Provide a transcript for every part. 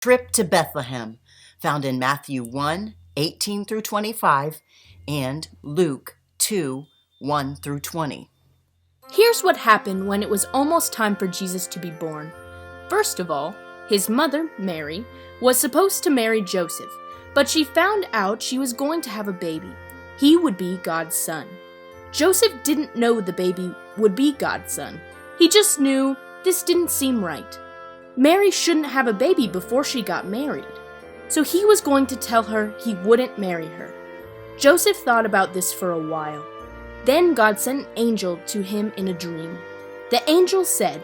trip to Bethlehem, found in Matthew 1:18 through 25 and Luke 2:1 through 20. Here's what happened when it was almost time for Jesus to be born. First of all, his mother, Mary, was supposed to marry Joseph, but she found out she was going to have a baby. He would be God's son. Joseph didn't know the baby would be God's son. He just knew this didn't seem right. Mary shouldn't have a baby before she got married, so he was going to tell her he wouldn't marry her. Joseph thought about this for a while. Then God sent an angel to him in a dream. The angel said,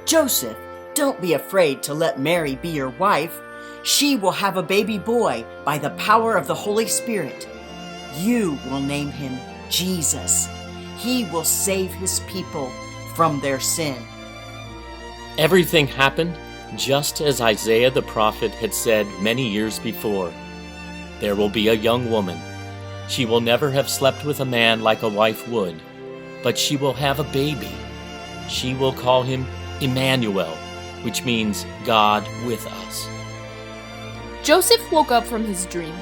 "Joseph, don't be afraid to let Mary be your wife. She will have a baby boy by the power of the Holy Spirit. You will name him Jesus. He will save his people from their sin." Everything happened just as Isaiah the prophet had said many years before. There will be a young woman. She will never have slept with a man like a wife would, but she will have a baby. She will call him Emmanuel, which means God with us. Joseph woke up from his dream.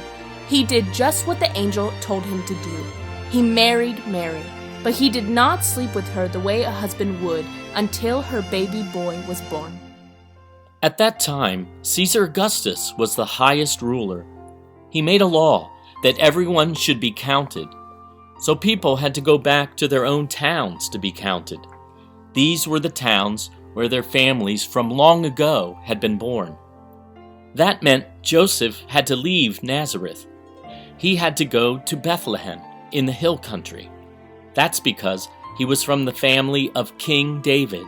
He did just what the angel told him to do. He married Mary, but he did not sleep with her the way a husband would until her baby boy was born. At that time, Caesar Augustus was the highest ruler. He made a law that everyone should be counted, so people had to go back to their own towns to be counted. These were the towns where their families from long ago had been born. That meant Joseph had to leave Nazareth. He had to go to Bethlehem in the hill country. That's because he was from the family of King David.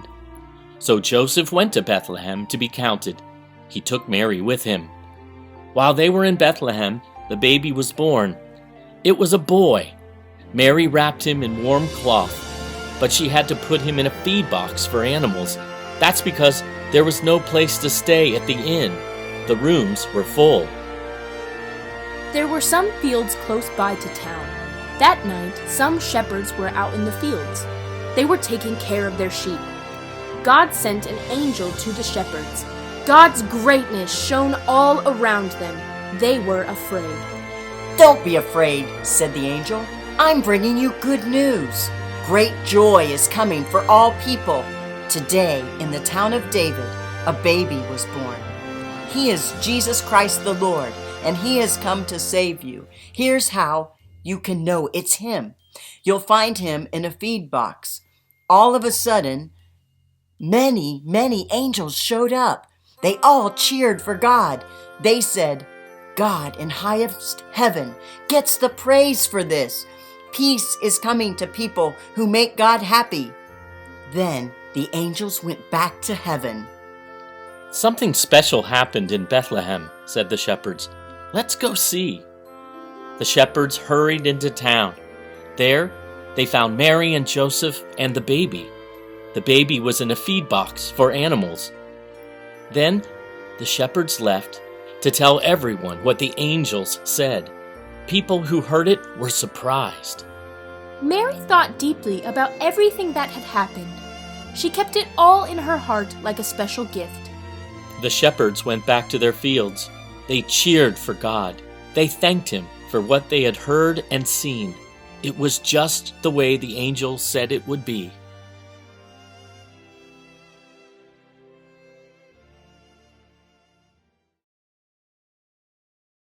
So Joseph went to Bethlehem to be counted. He took Mary with him. While they were in Bethlehem, the baby was born. It was a boy. Mary wrapped him in warm cloth, but she had to put him in a feed box for animals. That's because there was no place to stay at the inn. The rooms were full. There were some fields close by to town. That night, some shepherds were out in the fields. They were taking care of their sheep. God sent an angel to the shepherds. God's greatness shone all around them. They were afraid. "Don't be afraid," said the angel. "I'm bringing you good news. Great joy is coming for all people. Today, in the town of David, a baby was born. He is Jesus Christ the Lord, and he has come to save you. Here's how you can know it's him. You'll find him in a feed box." All of a sudden, many angels showed up. They all cheered for God. They said, "God in highest heaven gets the praise for this. Peace is coming to people who make God happy." Then the angels went back to heaven. "Something special happened in Bethlehem," said the shepherds. "Let's go see." The shepherds hurried into town. There, they found Mary and Joseph and the baby. The baby was in a feed box for animals. Then the shepherds left to tell everyone what the angels said. People who heard it were surprised. Mary thought deeply about everything that had happened. She kept it all in her heart like a special gift. The shepherds went back to their fields. They cheered for God. They thanked him for what they had heard and seen. It was just the way the angel said it would be.